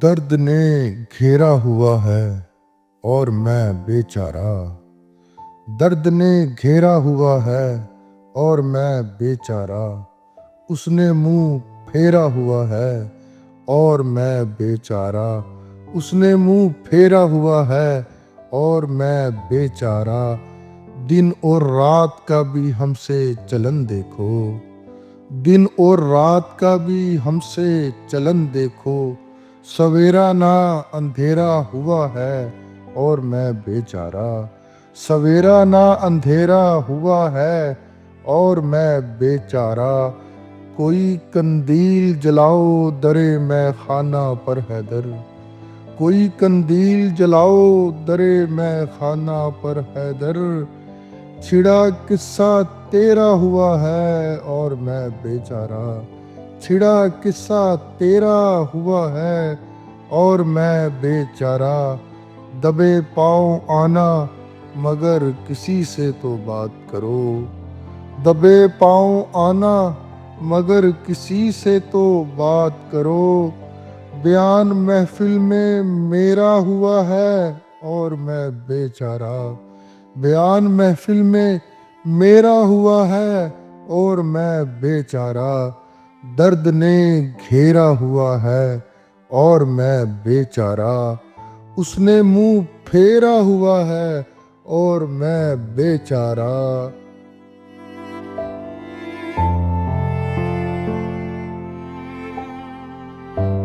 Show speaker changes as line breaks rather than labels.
दर्द ने घेरा हुआ है और मैं बेचारा। दर्द ने घेरा हुआ है और मैं बेचारा। उसने मुंह फेरा हुआ है और मैं बेचारा। उसने मुंह फेरा हुआ है और मैं बेचारा। दिन और रात का भी हमसे चलन देखो। दिन और रात का भी हमसे चलन देखो। सवेरा ना अंधेरा हुआ है और मैं बेचारा। सवेरा ना अंधेरा हुआ है और मैं बेचारा। कोई कंदील जलाओ दरे मैं खाना पर हैदर। कोई कंदील जलाओ दरे मैं खाना पर हैदर। छिड़ा किस्सा तेरा हुआ है और मैं बेचारा। छिड़ा किस्सा तेरा हुआ है और मैं बेचारा। दबे पाँव आना मगर किसी से तो बात करो। दबे पाँव आना मगर किसी से तो बात करो। बयान महफिल में मेरा हुआ है और मैं बेचारा। बयान महफिल में मेरा हुआ है और मैं बेचारा। दर्द ने घेरा हुआ है और मैं बेचारा। उसने मुंह फेरा हुआ है और मैं बेचारा।